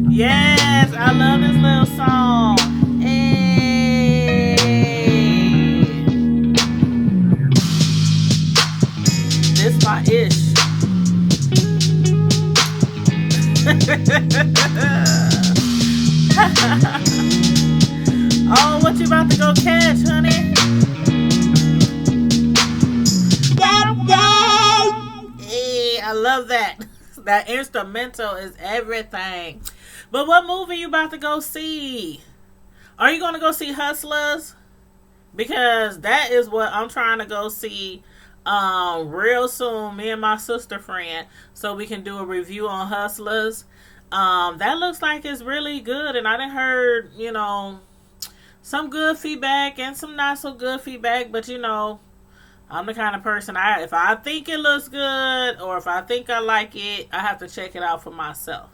Yes, I love this little song. Hey, this my ish. Oh, what you about to go catch, honey? Hey, I love that. That instrumental is everything. But what movie you about to go see? Are you going to go see Hustlers? Because that is what I'm trying to go see real soon, me and my sister friend, so we can do a review on Hustlers. That looks like it's really good, and I done heard, some good feedback and some not so good feedback, but I'm the kind of person, if I think it looks good or if I think I like it, I have to check it out for myself.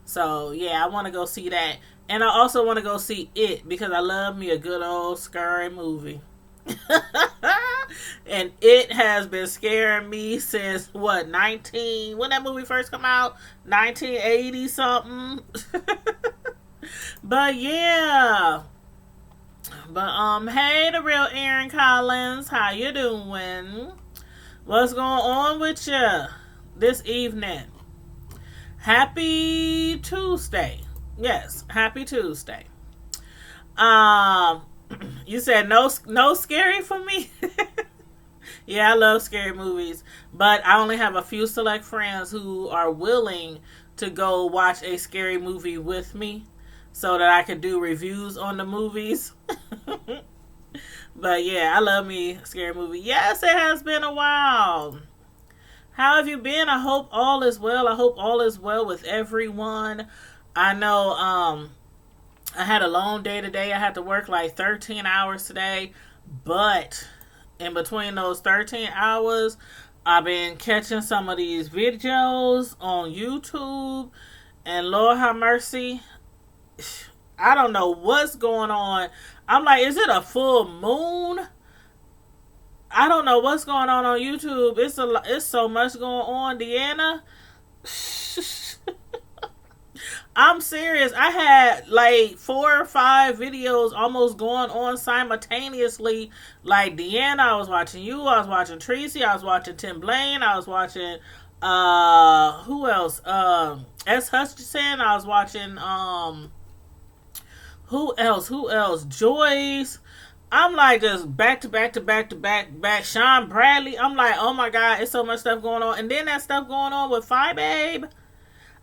So yeah, I want to go see that. And I also want to go see It because I love me a good old scary movie. And It has been scaring me since what, 19, when that movie first come out? 1980 something. But yeah. But hey, the real Aaron Collins, how you doing? What's going on with you this evening? Happy Tuesday. Yes, happy Tuesday. Um, you said no scary for me. Yeah, I love scary movies, but I only have a few select friends who are willing to go watch a scary movie with me so that I can do reviews on the movies. But yeah, I love me a scary movie. Yes, it has been a while. How have you been? I hope all is well. I hope all is well with everyone. I know I had a long day today. I had to work like 13 hours today, but in between those 13 hours, I've been catching some of these videos on YouTube, and Lord have mercy, I don't know what's going on. I'm like, is it a full moon? I don't know what's going on YouTube. It's so much going on, Deanna. I'm serious. I had like 4 or 5 videos almost going on simultaneously. Like Deanna, I was watching you. I was watching Tracy. I was watching Tim Blaine. I was watching who else? S. Hutchinson. I was watching who else? Who else? Joyce. I'm like just back to back to back to back back. Sean Bradley. I'm like, oh my god, it's so much stuff going on. And then that stuff going on with Fi Babe.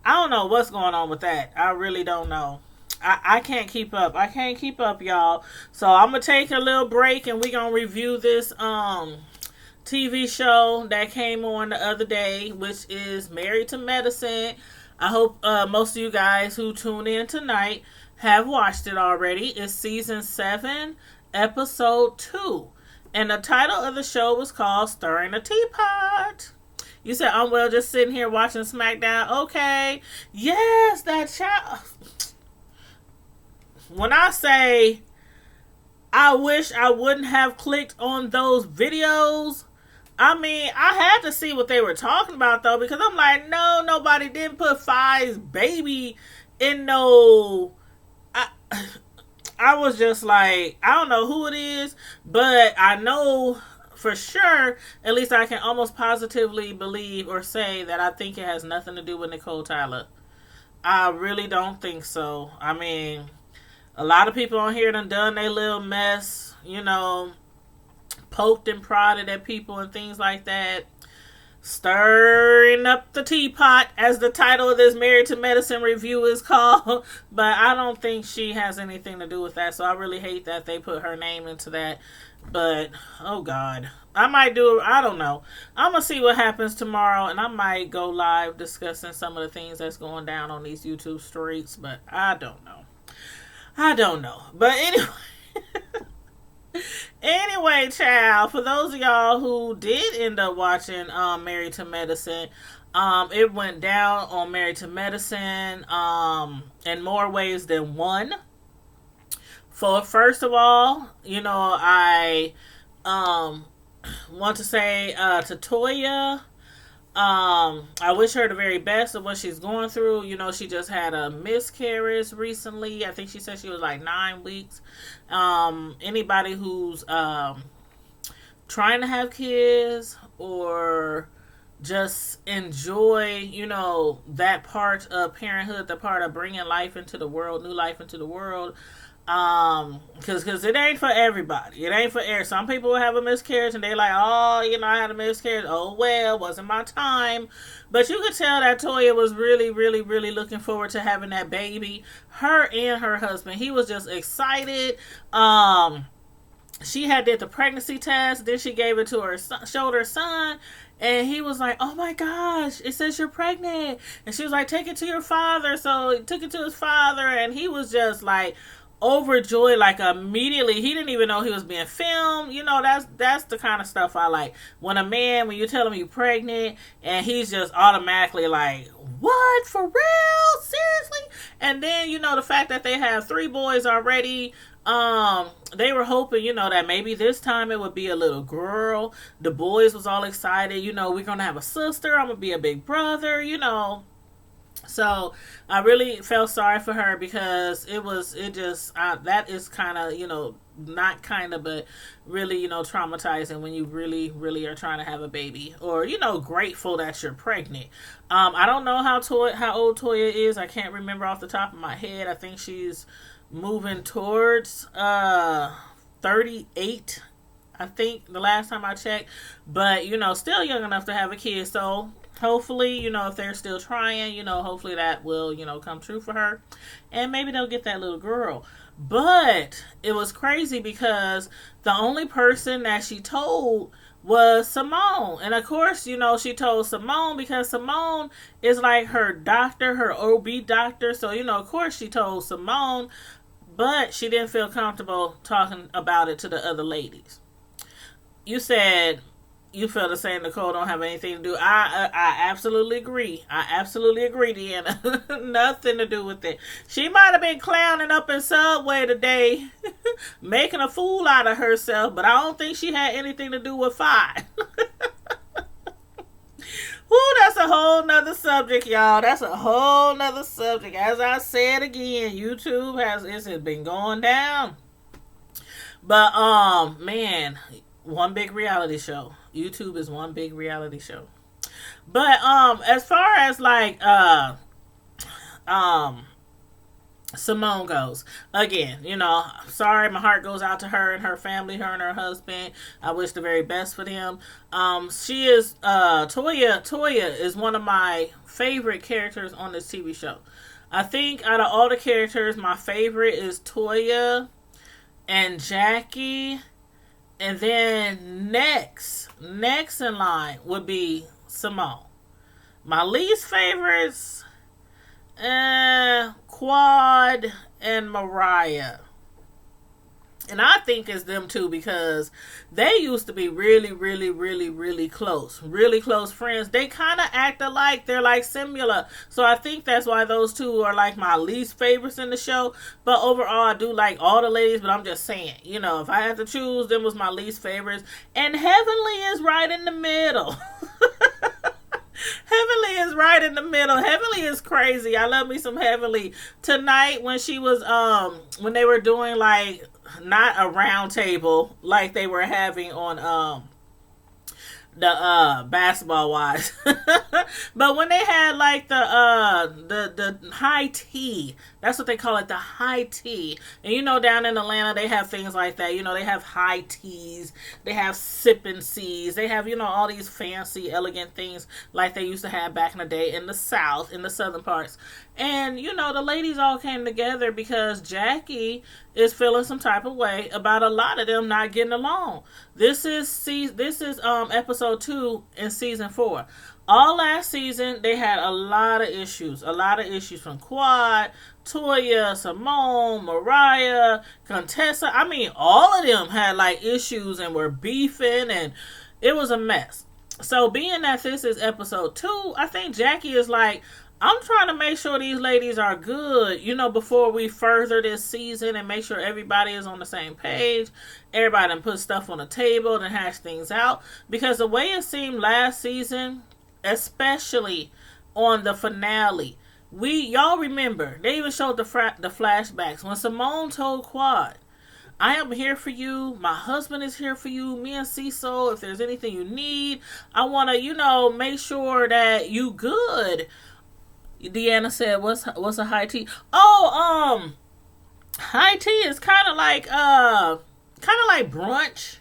I don't know what's going on with that. I really don't know. I can't keep up. I can't keep up, y'all. So I'm gonna take a little break and we're gonna review this TV show that came on the other day, which is Married to Medicine. I hope most of you guys who tune in tonight have watched it already. It's season 7, episode 2. And the title of the show was called Stirring the Teapot. You said, I'm well just sitting here watching SmackDown. Okay. Yes, that child. When I say I wish I wouldn't have clicked on those videos, I mean, I had to see what they were talking about, though, because I'm like, no, nobody didn't put Fi's baby in no... I was just like, I don't know who it is, but I know for sure, at least I can almost positively believe or say that I think it has nothing to do with Nicole Tyler. I really don't think so. I mean, a lot of people on here done their little mess, poked and prodded at people and things like that. Stirring up the teapot, as the title of this Married to Medicine review is called. But I don't think she has anything to do with that. So I really hate that they put her name into that. But, oh God. I might do it. I don't know. I'm going to see what happens tomorrow. And I might go live discussing some of the things that's going down on these YouTube streets. But I don't know. I don't know. But anyway. Anyway, child, for those of y'all who did end up watching Married to Medicine, it went down on Married to Medicine in more ways than one. First of all, I want to say to Toya, I wish her the very best of what she's going through. You know, she just had a miscarriage recently. I think she said she was like 9 weeks. Anybody who's trying to have kids or just enjoy, you know, that part of parenthood, the part of bringing life into the world, new life into the world. Cause it ain't for everybody. It ain't for air. Some people will have a miscarriage and they like, oh, you know, I had a miscarriage. Oh well, wasn't my time. But you could tell that Toya was really, really, really looking forward to having that baby. Her and her husband. He was just excited. She had did the pregnancy test. Then she gave it to her son, showed her son. And he was like, oh my gosh, it says you're pregnant. And she was like, take it to your father. So he took it to his father. And he was just like overjoyed, like immediately. He didn't even know he was being filmed. You know, that's the kind of stuff I like. When a man, when you tell him you're pregnant and he's just automatically like, what, for real, seriously? And then, you know, the fact that they have 3 boys already. They were hoping, you know, that maybe this time it would be a little girl. The boys was all excited, you know, we're gonna have a sister, I'm gonna be a big brother, you know. So I really felt sorry for her because that is kind of, you know, not kind of, but really, you know, traumatizing when you really, really are trying to have a baby or, you know, grateful that you're pregnant. I don't know how old Toya is. I can't remember off the top of my head. I think she's moving towards 38, I think, the last time I checked. But, you know, still young enough to have a kid. So hopefully, you know, if they're still trying, you know, hopefully that will, you know, come true for her. And maybe they'll get that little girl. But it was crazy because the only person that she told was Simone. And of course, you know, she told Simone because Simone is like her doctor, her OB doctor. So, you know, of course she told Simone, but she didn't feel comfortable talking about it to the other ladies. You said you feel the same. Nicole don't have anything to do. I absolutely agree. I absolutely agree, Deanna. Nothing to do with it. She might have been clowning up in Subway today, making a fool out of herself, but I don't think she had anything to do with Fi. Woo, that's a whole nother subject, y'all. That's a whole nother subject. As I said again, YouTube has been going down. But man, one big reality show. YouTube is one big reality show. But as far as like Simone goes, again, you know, sorry, my heart goes out to her and her family, her and her husband. I wish the very best for them. She is Toya is one of my favorite characters on this TV show. I think out of all the characters, my favorite is Toya and Jackie. And then next in line would be Simone. My least favorites, Quad and Mariah. And I think it's them two because they used to be really, really, really, really close. Really close friends. They kind of act alike. They're like similar. So I think that's why those two are like my least favorites in the show. But overall, I do like all the ladies. But I'm just saying, you know, if I had to choose, them was my least favorites. And Heavenly is right in the middle. Heavenly is right in the middle. Heavenly is crazy. I love me some Heavenly. Tonight when she was when they were doing like not a round table like they were having on the Basketball Wives. But when they had like the high tea, that's what they call it, the high tea. And you know, down in Atlanta they have things like that. You know, they have high teas, they have sipping seas, they have, you know, all these fancy elegant things like they used to have back in the day in the South, in the southern parts. And you know, the ladies all came together because Jackie is feeling some type of way about a lot of them not getting along. This is episode 2 in season 4. All last season they had a lot of issues from Quad, Toya, Simone, Mariah, Contessa. I mean, all of them had like issues and were beefing, and it was a mess. So being that this is episode 2, I think Jackie is like, I'm trying to make sure these ladies are good, you know, before we further this season and make sure everybody is on the same page. Everybody put stuff on the table and hash things out. Because the way it seemed last season, especially on the finale. Y'all remember, they even showed the flashbacks when Simone told Quad, I am here for you. My husband is here for you. Me and Cecil, if there's anything you need, I want to, make sure that you good. Deanna said, what's a high tea? Oh, high tea is kind of like brunch,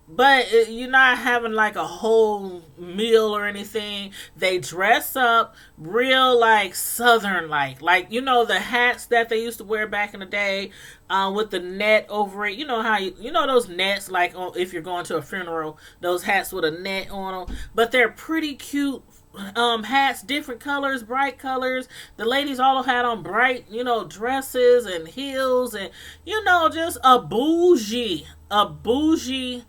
but you're not having like a whole meal or anything. They dress up real like southern like the hats that they used to wear back in the day, with the net over it. You know how those nets, like if you're going to a funeral, those hats with a net on them. But they're pretty cute hats, different colors, bright colors. The ladies all had on bright, dresses and heels, and just a bougie a bougie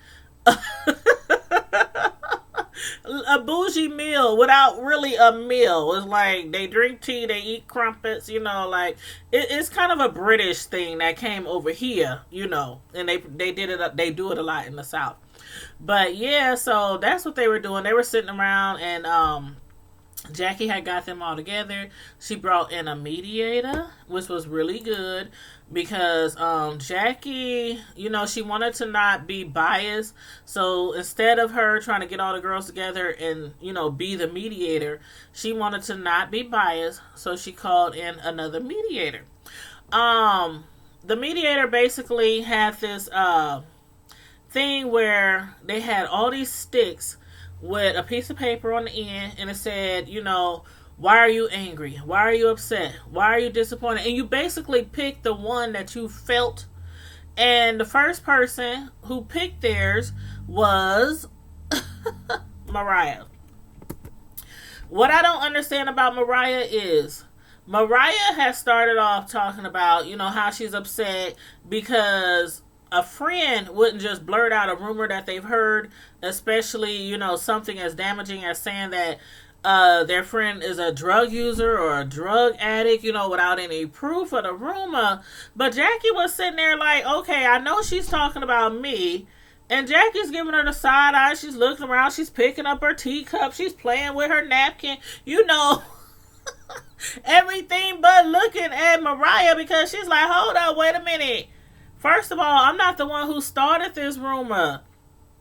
meal without really a meal. It's like they drink tea, they eat crumpets, it's kind of a British thing that came over here, and they do it a lot in the South. But yeah, so that's what they were doing. They were sitting around, and Jackie had got them all together. She brought in a mediator, which was really good because Jackie, she wanted to not be biased. So instead of her trying to get all the girls together and, be the mediator, she wanted to not be biased. So she called in another mediator. The mediator basically had this thing where they had all these sticks with a piece of paper on the end, and it said, why are you angry? Why are you upset? Why are you disappointed? And you basically pick the one that you felt. And the first person who picked theirs was Mariah. What I don't understand about Mariah is Mariah has started off talking about, how she's upset because a friend wouldn't just blurt out a rumor that they've heard, especially, something as damaging as saying that their friend is a drug user or a drug addict, without any proof of the rumor. But Jackie was sitting there like, okay, I know she's talking about me. And Jackie's giving her the side eye. She's looking around. She's picking up her teacup. She's playing with her napkin. Everything but looking at Mariah, because she's like, hold up, wait a minute. First of all, I'm not the one who started this rumor.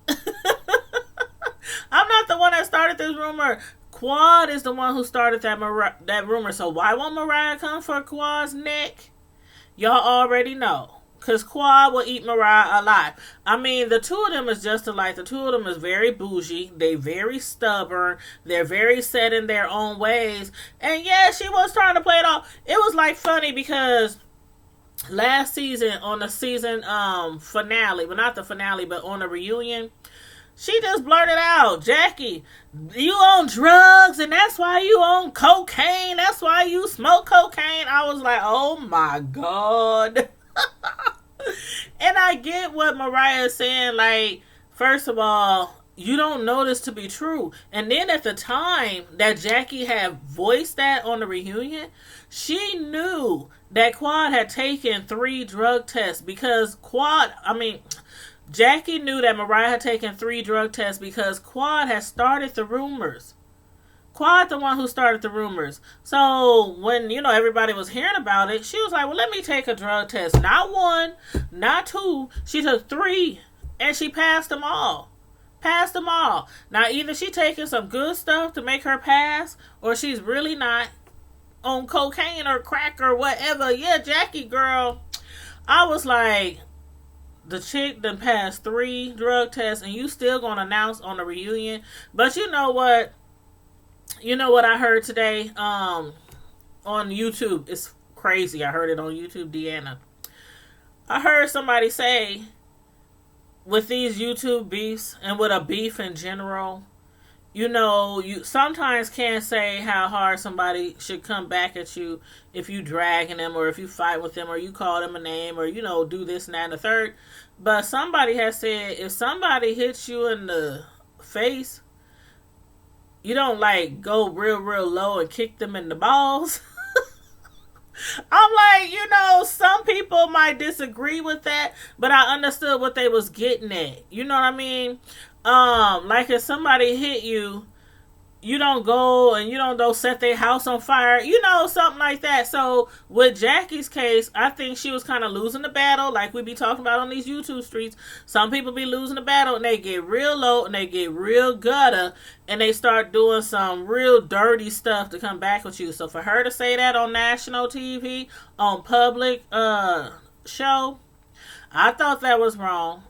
I'm not the one that started this rumor. Quad is the one who started that rumor. So why won't Mariah come for Quad's neck? Y'all already know. Because Quad will eat Mariah alive. I mean, the two of them is just alike. The two of them is very bougie. They very stubborn. They're very set in their own ways. And yeah, she was trying to play it off. It was like funny because last season, on the season finale, well, not the finale, but on the reunion, she just blurted out, Jackie, you on drugs, and that's why you on cocaine. That's why you smoke cocaine. I was like, oh my God. And I get what Mariah is saying. Like, first of all, you don't know this to be true. And then at the time that Jackie had voiced that on the reunion, she knew that Quad had taken 3 drug tests because Jackie knew that Mariah had taken 3 drug tests because Quad had started the rumors. Quad the one who started the rumors. So when, everybody was hearing about it, she was like, well, let me take a drug test. Not 1, not 2. She took 3 and she passed them all. Now either she taking some good stuff to make her pass, or she's really not on cocaine or crack or whatever. Yeah, Jackie girl. I was like, the chick done passed 3 drug tests and you still gonna announce on the reunion. But you know what? I heard today on YouTube? It's crazy. I heard it on YouTube, Deanna. I heard somebody say, with these YouTube beefs and with a beef in general, you sometimes can't say how hard somebody should come back at you if you dragging them or if you fight with them or you call them a name or, do this and that and the third. But somebody has said, if somebody hits you in the face, you don't go real, real low and kick them in the balls. I'm like, some people might disagree with that, but I understood what they was getting at. You know what I mean? Like if somebody hit you, you don't go and you don't go set their house on fire, something like that. So with Jackie's case, I think she was kind of losing the battle, like we be talking about on these YouTube streets. Some people be losing the battle and they get real low and they get real gutter and they start doing some real dirty stuff to come back with you. So for her to say that on national TV, on public show, I thought that was wrong.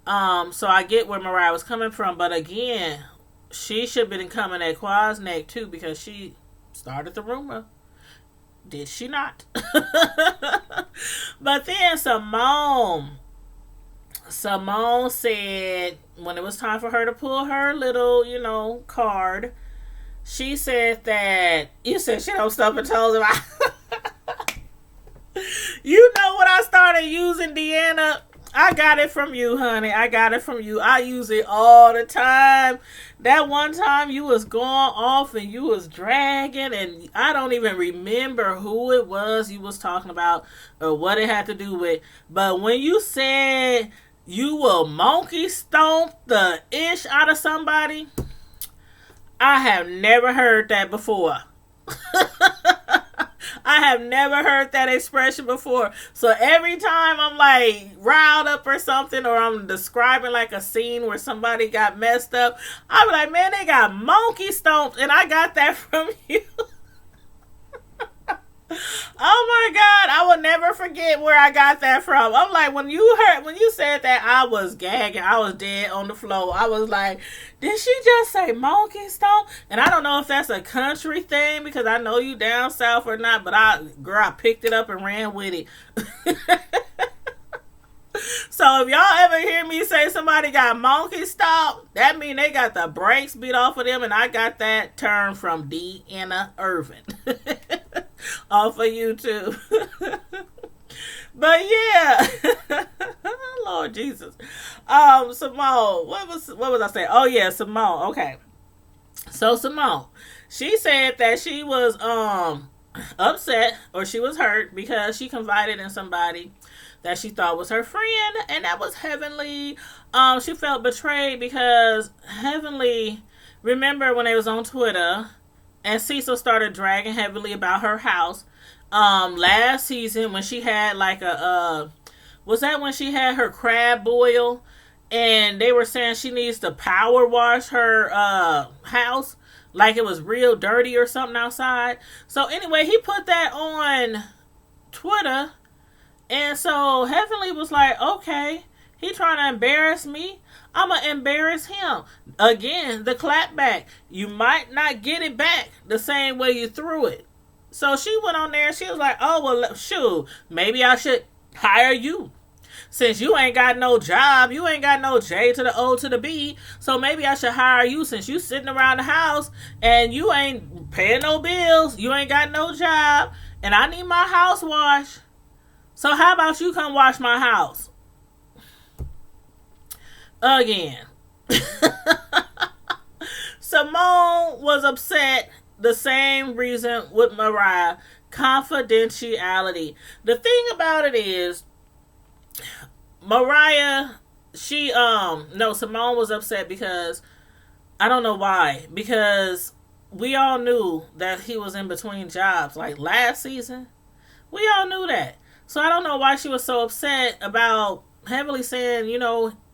So I get where Mariah was coming from, but again, she should have been coming at Quad's neck too because she started the rumor. Did she not? But then Simone said when it was time for her to pull her little, card, she said that you said she don't stub her toes about. You know what I started using, Deanna? I got it from you, honey. I got it from you. I use it all the time. That one time you was going off and you was dragging and I don't even remember who it was you was talking about or what it had to do with. But when you said you will monkey stomp the ish out of somebody, I have never heard that before. I have never heard that expression before. So every time I'm like riled up or something, or I'm describing like a scene where somebody got messed up, I'm like, man, they got monkey stomped, and I got that from you. Oh my God, I will never forget where I got that from. I'm like, when you said that, I was gagging. I was dead on the floor. I was like, did she just say monkey stomp? And I don't know if that's a country thing because I know you down south or not, but I picked it up and ran with it. So if y'all ever hear me say somebody got monkey stomp, that mean they got the brakes beat off of them, and I got that term from Deanna Irvin. Off of YouTube. But yeah. Lord Jesus. Simone, what was I saying? Oh yeah, Simone. Okay. So Simone, she said that she was upset or she was hurt because she confided in somebody that she thought was her friend, and that was Heavenly. She felt betrayed because Heavenly, remember when they was on Twitter and Cecil started dragging Heavenly about her house last season when she had like was that when she had her crab boil and they were saying she needs to power wash her house like it was real dirty or something outside. So anyway, he put that on Twitter. And so Heavenly was like, okay, he trying to embarrass me. I'm going to embarrass him. Again, the clap back. You might not get it back the same way you threw it. So she went on there and she was like, oh, well, shoot, maybe I should hire you. Since you ain't got no job, you ain't got no J to the O to the B, so maybe I should hire you since you sitting around the house and you ain't paying no bills, you ain't got no job, and I need my house washed. So how about you come wash my house? Again. Simone was upset the same reason with Mariah. Confidentiality. The thing about it is, Mariah, Simone was upset because, I don't know why, because we all knew that he was in between jobs. Like last season, we all knew that. So I don't know why she was so upset about Heavenly saying,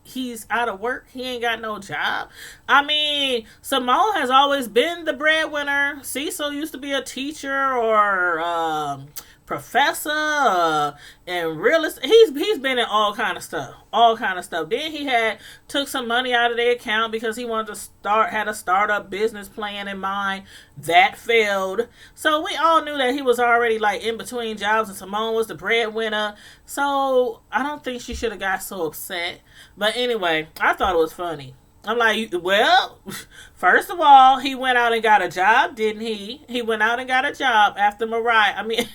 he's out of work. He ain't got no job. I mean, Simone has always been the breadwinner. Cecil used to be a teacher or professor and realist. He's been in all kind of stuff. Then he took some money out of their account because he wanted to had a startup business plan in mind that failed. So we all knew that he was already like in between jobs and Simone was the breadwinner. So I don't think she should have got so upset. But anyway, I thought it was funny. I'm like, well, first of all, he went out and got a job, didn't he? He went out and got a job after Mariah. I mean,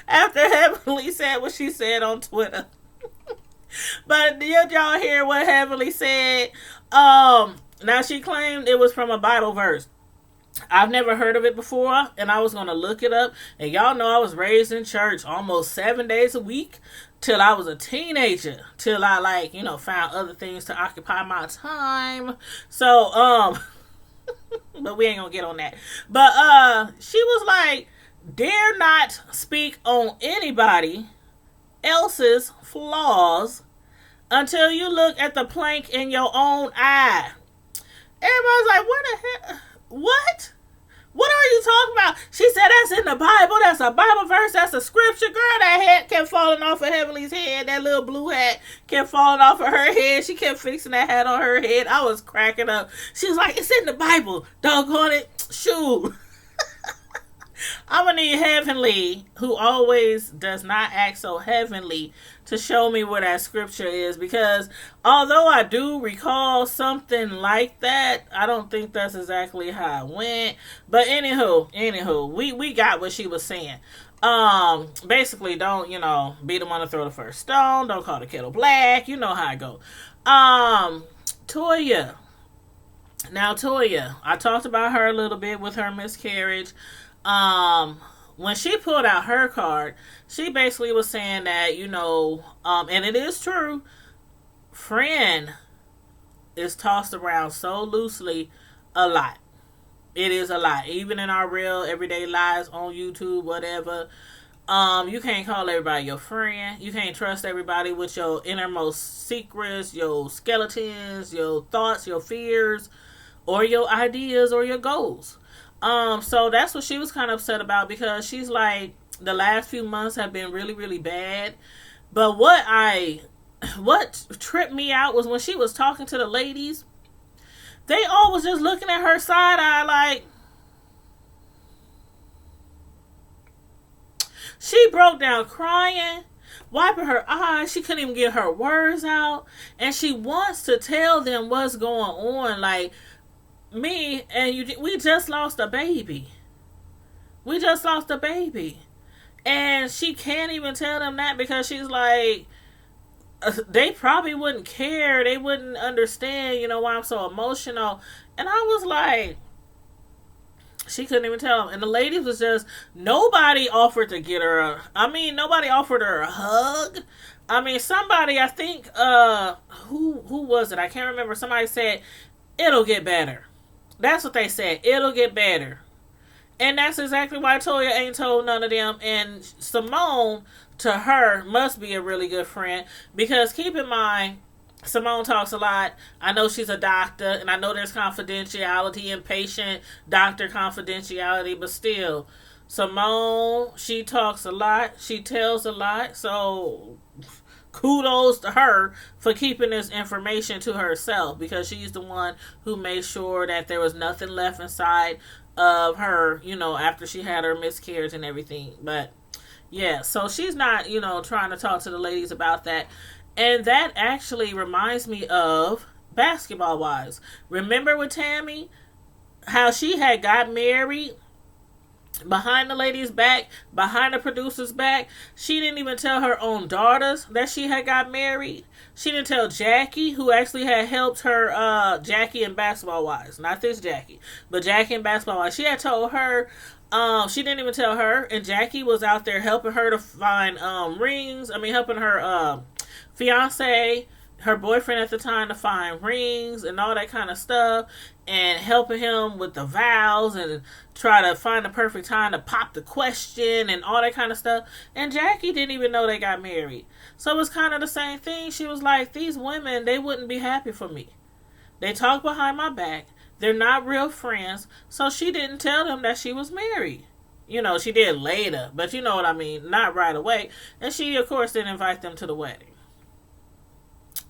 after Heavenly said what she said on Twitter. But did y'all hear what Heavenly said? Now she claimed it was from a Bible verse. I've never heard of it before, and I was going to look it up. And y'all know I was raised in church almost 7 days a week till I was a teenager. Till I found other things to occupy my time. So, But we ain't gonna get on that. But she was like, dare not speak on anybody else's flaws until you look at the plank in your own eye. Everybody's like, what the hell? What? What are you talking about? She said that's in the Bible. That's a Bible verse. That's a scripture. Girl, that hat kept falling off of Heavenly's head. That little blue hat kept falling off of her head. She kept fixing that hat on her head. I was cracking up. She was like, it's in the Bible. Doggone it. Shoot. I'm going to need Heavenly, who always does not act so heavenly, to show me where that scripture is. Because although I do recall something like that, I don't think that's exactly how it went. But anywho, we got what she was saying. Basically, don't, be the one to throw the first stone. Don't call the kettle black. You know how I go. Toya. Now, Toya, I talked about her a little bit with her miscarriage. When she pulled out her card, she basically was saying that, and it is true, friend is tossed around so loosely a lot. It is a lot. Even in our real everyday lives on YouTube, whatever, you can't call everybody your friend. You can't trust everybody with your innermost secrets, your skeletons, your thoughts, your fears, or your ideas or your goals. So that's what she was kind of upset about, because she's like, the last few months have been really, really bad. But what tripped me out was when she was talking to the ladies, they all was just looking at her side eye like, she broke down crying, wiping her eyes. She couldn't even get her words out. And she wants to tell them what's going on. Like, me and you, we just lost a baby. We just lost a baby. And she can't even tell them that, because she's like, they probably wouldn't care. They wouldn't understand, why I'm so emotional. And I was like, she couldn't even tell them. And the ladies was just, nobody offered to get her nobody offered her a hug. Somebody, I think, who was it? I can't remember. Somebody said, it'll get better. That's what they said. It'll get better. And that's exactly why Toya ain't told none of them. And Simone, to her, must be a really good friend. Because keep in mind, Simone talks a lot. I know she's a doctor. And I know there's confidentiality and patient-doctor confidentiality. But still, Simone, she talks a lot. She tells a lot. So kudos to her for keeping this information to herself, because she's the one who made sure that there was nothing left inside of her, after she had her miscarriage and everything. But yeah, so she's not, trying to talk to the ladies about that. And that actually reminds me of Basketball Wives. Remember with Tammy, how she had got married behind the lady's back, behind the producer's back? She didn't even tell her own daughters that she had got married. She didn't tell Jackie, who actually had helped her, Jackie in Basketball Wives. Not this Jackie, but Jackie in Basketball Wives. She had told her, she didn't even tell her, and Jackie was out there helping her to find rings. Helping her fiance, her boyfriend at the time, to find rings and all that kind of stuff, and helping him with the vows and try to find the perfect time to pop the question and all that kind of stuff. And Jackie didn't even know they got married. So it was kind of the same thing. She was like, these women, they wouldn't be happy for me. They talk behind my back. They're not real friends. So she didn't tell them that she was married. She did later, but you know what I mean, not right away. And she, of course, didn't invite them to the wedding.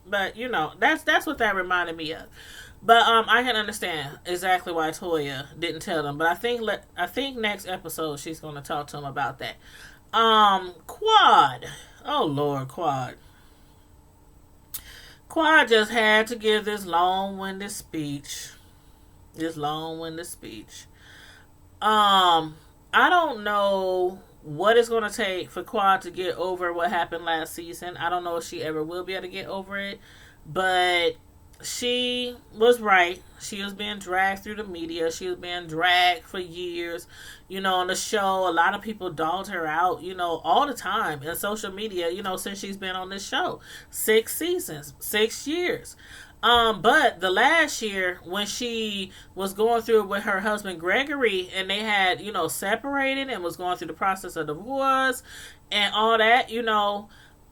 But, that's what that reminded me of. But I can understand exactly why Toya didn't tell them. But I think next episode she's going to talk to them about that. Quad. Oh, Lord, Quad. Quad just had to give this long-winded speech. I don't know what it's going to take for Quad to get over what happened last season. I don't know if she ever will be able to get over it. But she was right. She was being dragged through the media. She was being dragged for years. On the show, a lot of people dogged her out, all the time in social media, since she's been on this show. 6 seasons, 6 years. But the last year when she was going through it with her husband Gregory, and they had, separated and was going through the process of divorce and all that,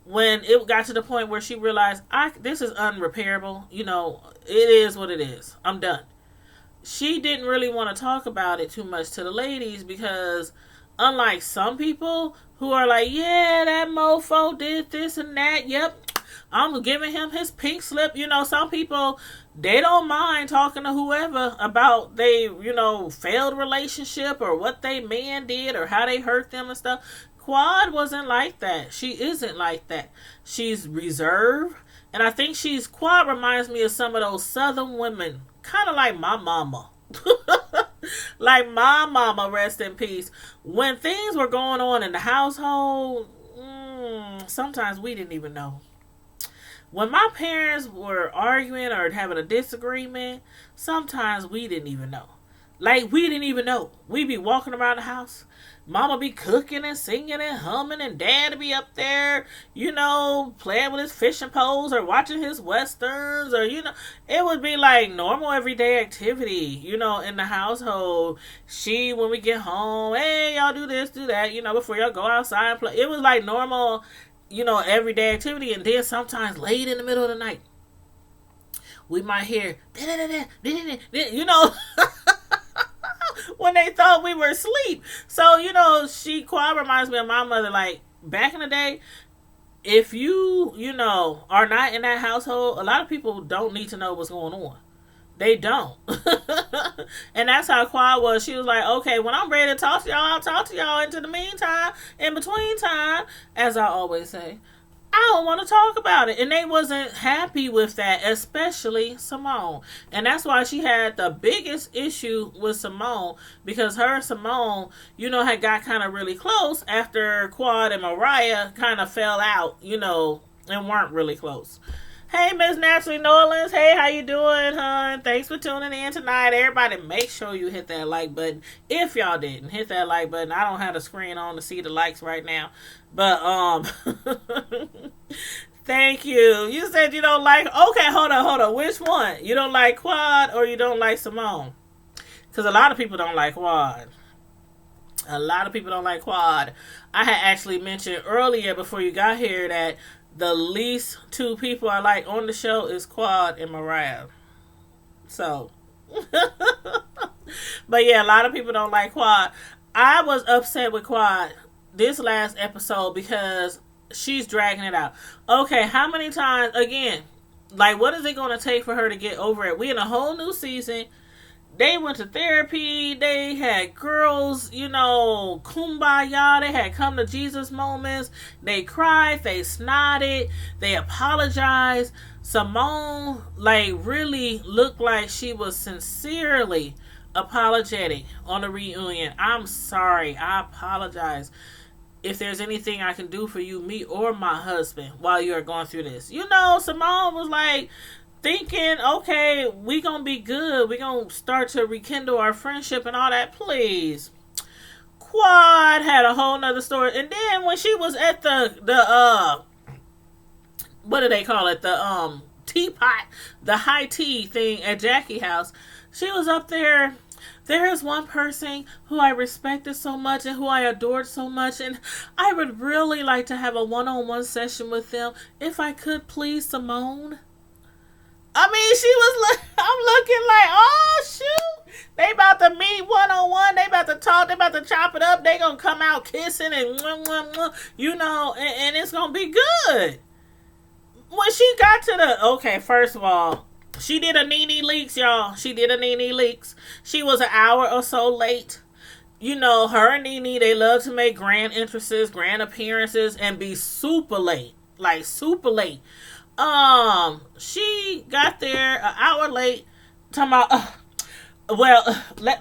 when it got to the point where she realized, this is unrepairable, it is what it is. I'm done. She didn't really want to talk about it too much to the ladies because unlike some people who are like, yeah, that mofo did this and that, yep, I'm giving him his pink slip. Some people, they don't mind talking to whoever about they, failed relationship or what they man did or how they hurt them and stuff. Quad wasn't like that. She isn't like that. She's reserved. And I think Quad reminds me of some of those southern women, kind of like my mama. Like my mama, rest in peace. When things were going on in the household, sometimes we didn't even know. When my parents were arguing or having a disagreement, sometimes we didn't even know. Like, we didn't even know. We'd be walking around the house. Mama be cooking and singing and humming, and dad be up there, playing with his fishing poles or watching his westerns, or, it would be like normal everyday activity, in the household. When we get home, hey, y'all do this, do that, before y'all go outside and play. It was like normal, everyday activity. And then sometimes late in the middle of the night, we might hear, when they thought we were asleep. So, Quad reminds me of my mother. Like, back in the day, if you, are not in that household, a lot of people don't need to know what's going on. They don't. And that's how Quad was. She was like, okay, when I'm ready to talk to y'all, I'll talk to y'all. Into the meantime, in between time, as I always say, I don't want to talk about it. And they wasn't happy with that, especially Simone. And that's why she had the biggest issue with Simone, because her and Simone, had got kind of really close after Quad and Mariah kind of fell out, and weren't really close. Hey, Miss Natalie Norlands. Hey, how you doing, hon? Thanks for tuning in tonight. Everybody, make sure you hit that like button. If y'all didn't, hit that like button. I don't have the screen on to see the likes right now. But, thank you. You said you don't like... Okay, hold on. Which one? You don't like Quad or you don't like Simone? Because a lot of people don't like Quad. A lot of people don't like Quad. I had actually mentioned earlier before you got here that the least two people I like on the show is Quad and Mariah. So. But yeah, a lot of people don't like Quad. I was upset with Quad this last episode because she's dragging it out. Okay, how many times, again, like, what is it going to take for her to get over it? We in a whole new season. They went to therapy. They had girls, kumbaya. They had come to Jesus moments. They cried. They snotted. They apologized. Simone, really looked like she was sincerely apologetic on the reunion. I'm sorry. I apologize. If there's anything I can do for you, me or my husband, while you are going through this. Simone was like, thinking, okay, we gonna be good. We gonna start to rekindle our friendship and all that. Please. Quad had a whole nother story. And then when she was at the what do they call it? The teapot, the high tea thing at Jackie house, she was up there. There is one person who I respected so much and who I adored so much, and I would really like to have a one-on-one session with them. If I could, please, Simone. I mean, she was like, I'm looking like, oh, shoot. They about to meet one-on-one. They about to talk. They about to chop it up. They going to come out kissing and, and it's going to be good. When she got to okay, first of all, she did a Nene Leakes, y'all. She did a Nene Leakes. She was an hour or so late. Her and Nene, they love to make grand entrances, grand appearances, and be super late. Like, super late. She got there an hour late. Talking about,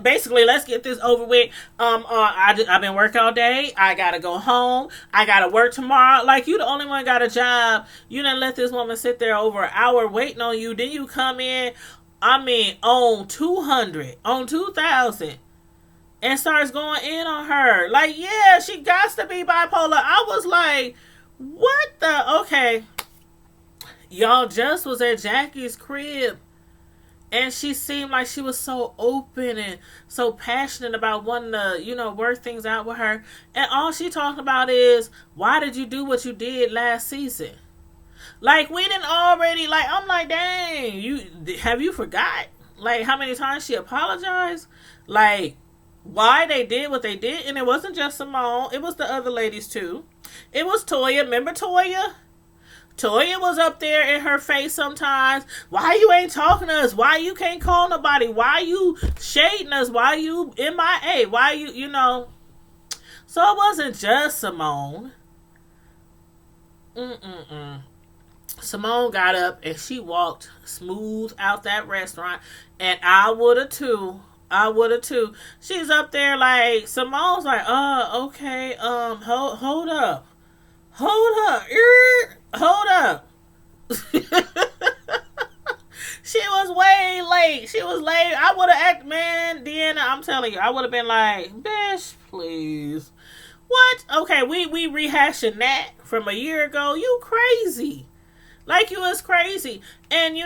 basically, let's get this over with. I've been working all day. I gotta go home. I gotta work tomorrow. Like, you the only one got a job. You didn't let this woman sit there over an hour waiting on you. Then you come in, on 200, on 2,000, and starts going in on her. Like, yeah, she got to be bipolar. I was like, what the? Okay. Y'all just was at Jackie's crib, and she seemed like she was so open and so passionate about wanting to, work things out with her. And all she talking about is, why did you do what you did last season? Like, we didn't already, like, I'm like, dang, have you forgot? Like, how many times she apologized? Like, why they did what they did? And it wasn't just Simone, it was the other ladies too. It was Toya. Remember Toya? Toya was up there in her face sometimes. Why you ain't talking to us? Why you can't call nobody? Why you shading us? Why you MIA? Why you? So it wasn't just Simone. Simone got up and she walked smooth out that restaurant. And I would have too. She's up there like, Simone's like, okay, hold up. Hold up. She was way late. She was late. I would have acted, man, Deanna, I'm telling you, I would have been like, bitch, please. What? Okay, we rehashing that from a year ago. You crazy. Like, you was crazy. And,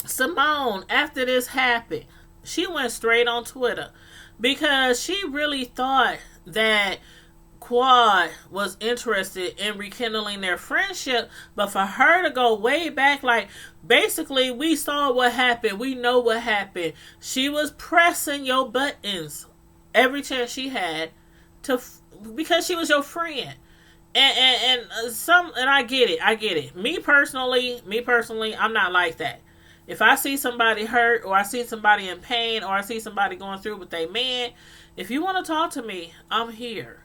Simone, after this happened, she went straight on Twitter because she really thought that Quad was interested in rekindling their friendship, but for her to go way back, like, basically, we saw what happened. We know what happened. She was pressing your buttons every chance she had because she was your friend. And I get it. Me personally, I'm not like that. If I see somebody hurt, or I see somebody in pain, or I see somebody going through with their man, if you want to talk to me, I'm here.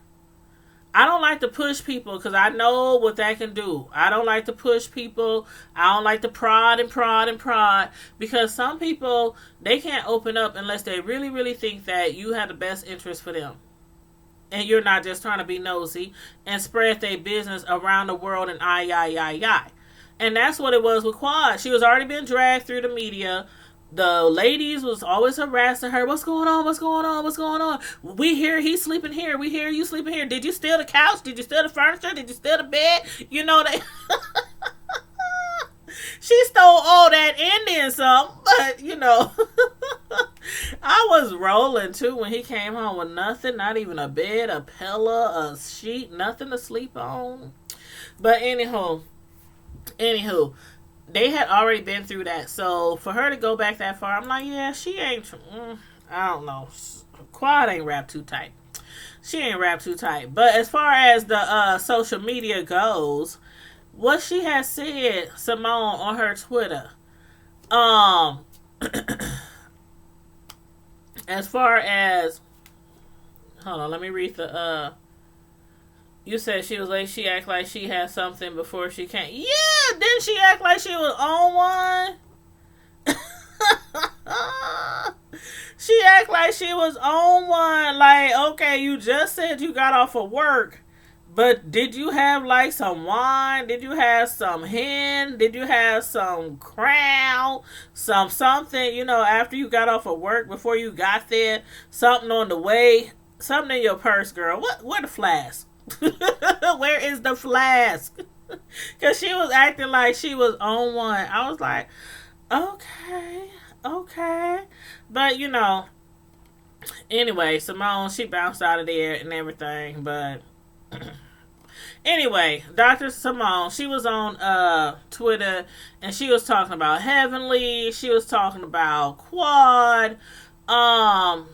I don't like to push people because I know what that can do. I don't like to push people. I don't like to prod because some people, they can't open up unless they really, really think that you have the best interest for them. And you're not just trying to be nosy and spread their business around the world and I. And that's what it was with Quad. She was already being dragged through the media. The ladies was always harassing her. What's going on? We hear he's sleeping here. We hear you sleeping here. Did you steal the couch? Did you steal the furniture? Did you steal the bed? They... She stole all that and then some. But, I was rolling too when he came home with nothing. Not even a bed, a pillow, a sheet, nothing to sleep on. But anywho, they had already been through that. So for her to go back that far, I'm like, yeah, she ain't, I don't know. Quad ain't wrapped too tight. She ain't wrapped too tight. But as far as the social media goes, what she has said, Simone, on her Twitter, as far as, hold on, let me read the, you said she was late. She act like she had something before she came. Yeah, didn't she act like she was on one? She act like she was on one. Like, okay, you just said you got off of work, but did you have like some wine? Did you have some hen? Did you have some crown? Something, after you got off of work, before you got there? Something on the way? Something in your purse, girl. Where the flask? Where is the flask? Because she was acting like she was on one. I was like, okay. But, anyway, Simone, she bounced out of there and everything. But anyway, Dr. Simone, she was on Twitter and she was talking about Heavenly. She was talking about Quad.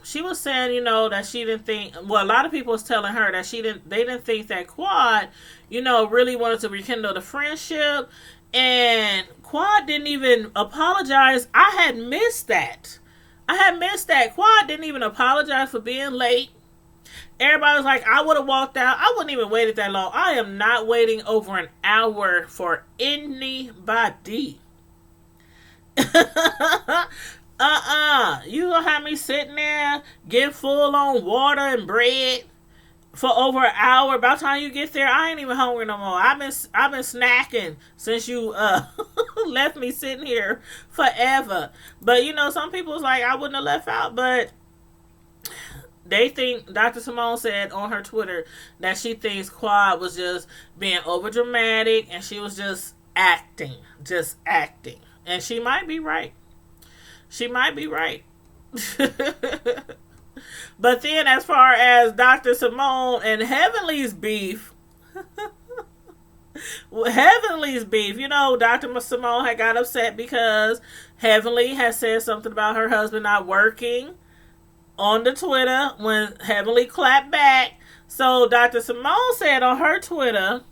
She was saying, that she didn't think, well, a lot of people was telling her that they didn't think that Quad, really wanted to rekindle the friendship, and Quad didn't even apologize. I had missed that. Quad didn't even apologize for being late. Everybody was like, I would have walked out. I wouldn't even waited that long. I am not waiting over an hour for anybody. You gonna have me sitting there getting full on water and bread for over an hour? By the time you get there, I ain't even hungry no more. I've been snacking since you left me sitting here forever. But some people was like, I wouldn't have left out, but they think, Dr. Simone said on her Twitter that she thinks Quad was just being over dramatic, and she was just acting, just acting. And she might be right. She might be right. But then, as far as Dr. Simone and Heavenly's beef, Heavenly's beef, Dr. Simone had got upset because Heavenly had said something about her husband not working on the Twitter when Heavenly clapped back. So Dr. Simone said on her Twitter,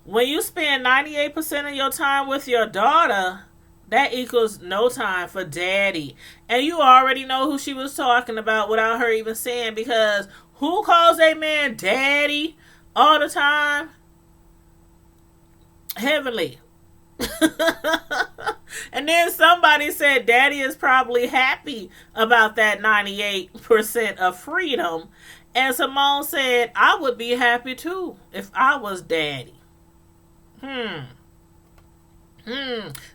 when you spend 98% of your time with your daughter, that equals no time for daddy. And you already know who she was talking about without her even saying, because who calls a man daddy all the time? Heavenly. And then somebody said daddy is probably happy about that 98% of freedom. And Simone said, I would be happy too if I was daddy.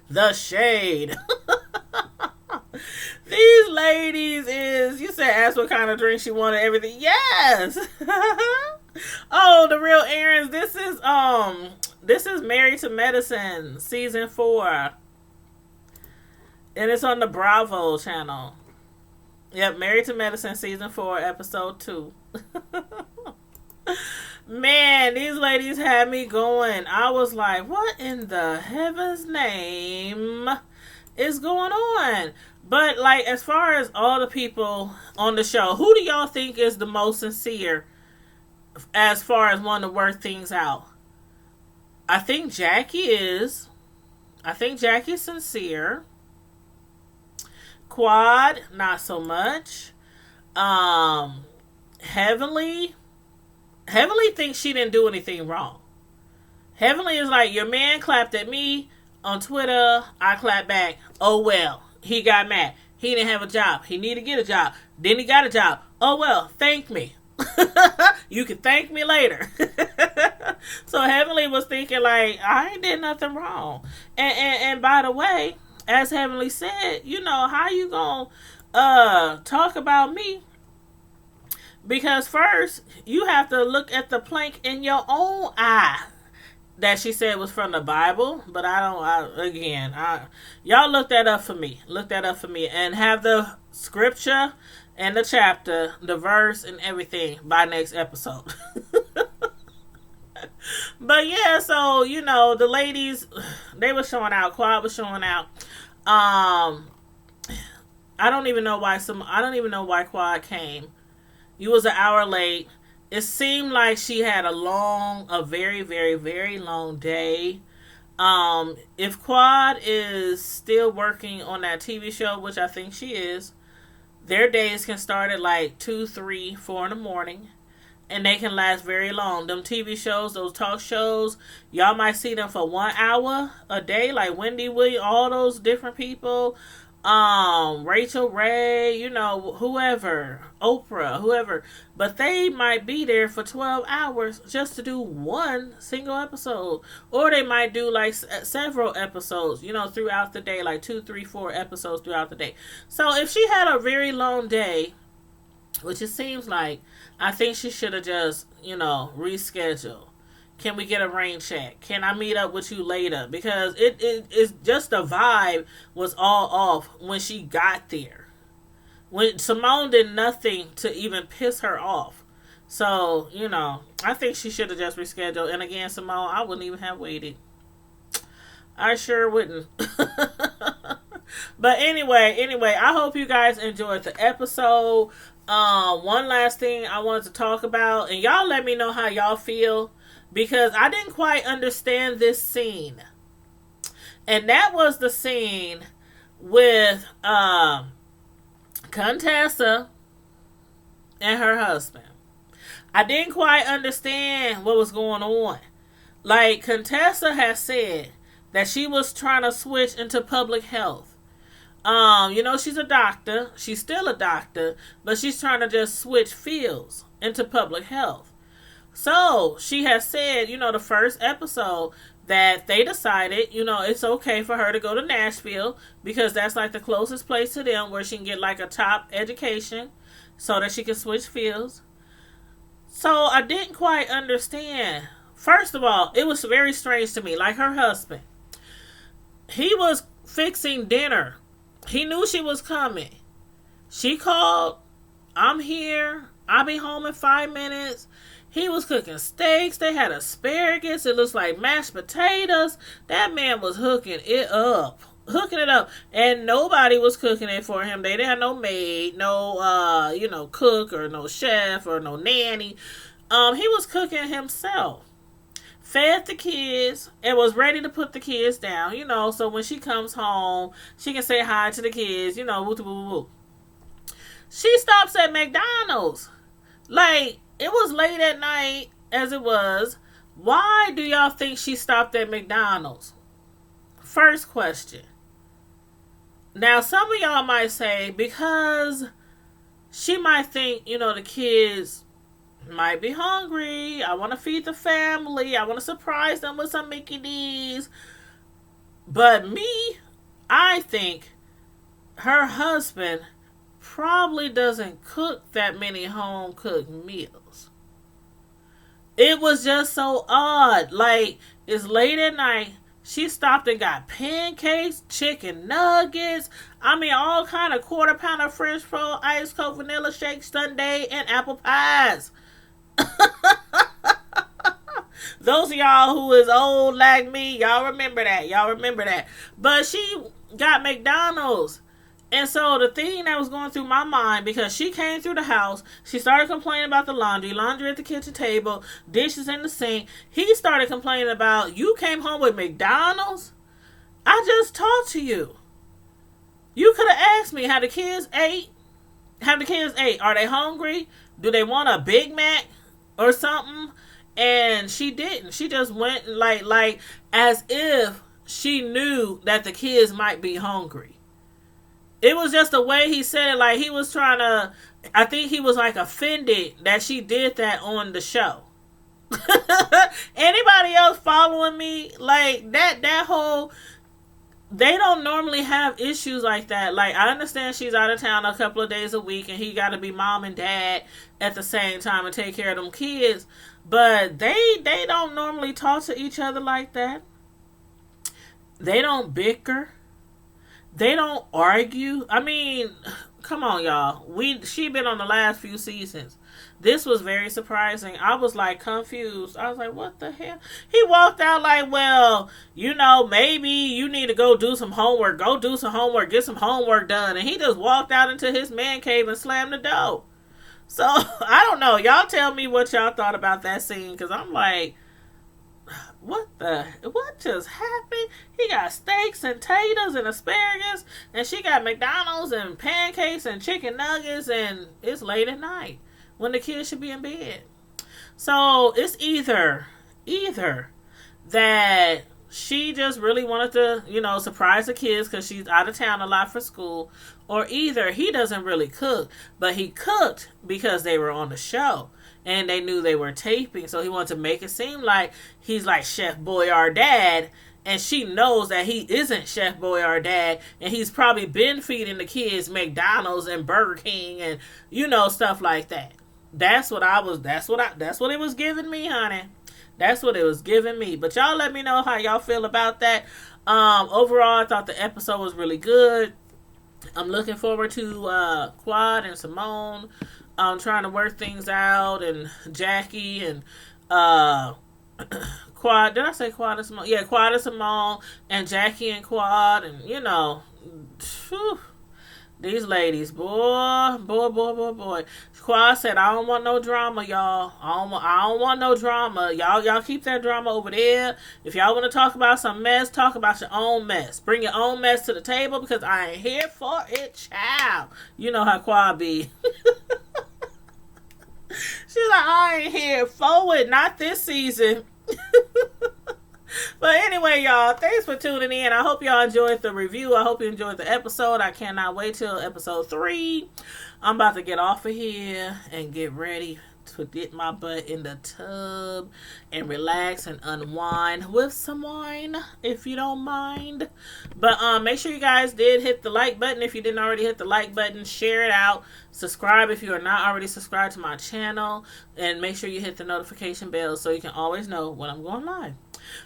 The shade. These ladies you said ask what kind of drink she wanted, everything. Yes. Oh, the real errands. This is Married to Medicine season 4. And it's on the Bravo channel. Yep, Married to Medicine season 4, episode 2. Man, these ladies had me going. I was like, what in the heaven's name is going on? But, like, as far as all the people on the show, who do y'all think is the most sincere as far as wanting to work things out? I think Jackie is. I think Jackie's sincere. Quad, not so much. Heavenly thinks she didn't do anything wrong. Heavenly is like, your man clapped at me on Twitter. I clapped back. Oh, well. He got mad. He didn't have a job. He needed to get a job. Then he got a job. Oh, well. Thank me. You can thank me later. So Heavenly was thinking like, I ain't did nothing wrong. And by the way, as Heavenly said, how you gonna talk about me? Because first, you have to look at the plank in your own eye that she said was from the Bible. But y'all look that up for me. Look that up for me. And have the scripture and the chapter, the verse, and everything by next episode. But yeah, so, the ladies, they were showing out. Quad was showing out. I don't even know why Quad came. You was an hour late. It seemed like she had a very, very, very long day. If Quad is still working on that TV show, which I think she is, their days can start at like 2, 3, 4 in the morning. And they can last very long. Them TV shows, those talk shows, y'all might see them for 1 hour a day. Like Wendy Williams, all those different people. Rachel Ray, whoever, Oprah, whoever. But they might be there for 12 hours just to do one single episode. Or they might do like several episodes, throughout the day. Like 2, 3, 4 episodes throughout the day. So if she had a very long day, which it seems like, I think she should have just, rescheduled. Can we get a rain check? Can I meet up with you later? Because it's just the vibe was all off when she got there. When Simone did nothing to even piss her off. So, I think she should have just rescheduled. And again, Simone, I wouldn't even have waited. I sure wouldn't. But anyway, I hope you guys enjoyed the episode. One last thing I wanted to talk about, and y'all let me know how y'all feel, because I didn't quite understand this scene. And that was the scene with Contessa and her husband. I didn't quite understand what was going on. Like, Contessa has said that she was trying to switch into public health. She's a doctor. She's still a doctor, but she's trying to just switch fields into public health. So she has said, the first episode that they decided, it's okay for her to go to Nashville because that's like the closest place to them where she can get like a top education so that she can switch fields. So I didn't quite understand. First of all, it was very strange to me, like her husband. He was fixing dinner. He knew she was coming. She called, I'm here. I'll be home in 5 minutes. He was cooking steaks. They had asparagus. It looks like mashed potatoes. That man was hooking it up. Hooking it up. And nobody was cooking it for him. They didn't have no maid, no, cook or no chef or no nanny. He was cooking himself. Fed the kids and was ready to put the kids down, so when she comes home, she can say hi to the kids, woo woo woo. She stops at McDonald's. Like, it was late at night as it was. Why do y'all think she stopped at McDonald's? First question. Now, some of y'all might say because she might think, the kids might be hungry. I want to feed the family. I want to surprise them with some Mickey D's. But me, I think her husband probably doesn't cook that many home cooked meals. It was just so odd. Like, it's late at night. She stopped and got pancakes, chicken nuggets. All kind of quarter pounder French fries, ice cold vanilla shake sundae, and apple pies. Those of y'all who is old like me, y'all remember that. But she got McDonald's. And so the thing that was going through my mind, because she came through the house, she started complaining about the laundry at the kitchen table, dishes in the sink. He started complaining about, you came home with McDonald's? I just talked to you. You could have asked me, have the kids ate? Are they hungry? Do they want a Big Mac or something? And she didn't. She just went like as if she knew that the kids might be hungry. It was just the way he said it. Like, he was trying to, I think he was like offended that she did that on the show. Anybody else following me? Like, that whole, they don't normally have issues like that. Like, I understand she's out of town a couple of days a week and he got to be mom and dad at the same time and take care of them kids. But they don't normally talk to each other like that. They don't bicker. They don't argue. Come on, y'all. She been on the last few seasons. This was very surprising. I was like confused. I was like, what the hell? He walked out like, well, maybe you need to go do some homework. Go do some homework. Get some homework done. And he just walked out into his man cave and slammed the door. So, I don't know. Y'all tell me what y'all thought about that scene. Because I'm like, what just happened? He got steaks and taters and asparagus, and she got McDonald's and pancakes and chicken nuggets, and it's late at night when the kids should be in bed. So it's either that she just really wanted to, surprise the kids because she's out of town a lot for school, or either he doesn't really cook, but he cooked because they were on the show. And they knew they were taping, so he wanted to make it seem like he's like Chef Boyardee, and she knows that he isn't Chef Boyardee, and he's probably been feeding the kids McDonald's and Burger King and stuff like that. That's what it was giving me, honey. That's what it was giving me. But y'all let me know how y'all feel about that. Overall, I thought the episode was really good. I'm looking forward to Quad and Simone trying to work things out, and Jackie and Quad. Did I say Quad and Simone? Yeah, Quad and Simone, and Jackie and Quad, and whew, these ladies, boy. Quad said, I don't want no drama, y'all. I don't want no drama. Y'all keep that drama over there. If y'all want to talk about some mess, talk about your own mess. Bring your own mess to the table, because I ain't here for it, child. You know how Quad be. She's like, I ain't here for it. Not this season. But anyway, y'all, thanks for tuning in. I hope y'all enjoyed the review. I hope you enjoyed the episode. I cannot wait till episode 3. I'm about to get off of here and get ready to get my butt in the tub and relax and unwind with some wine, if you don't mind. But make sure you guys did hit the like button. If you didn't already hit the like button, share it out. Subscribe if you are not already subscribed to my channel. And make sure you hit the notification bell so you can always know when I'm going live.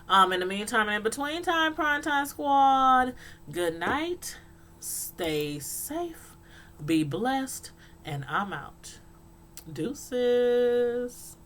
In the meantime and in between time, Primetime Squad, good night. Stay safe. Be blessed. And I'm out. Deuces.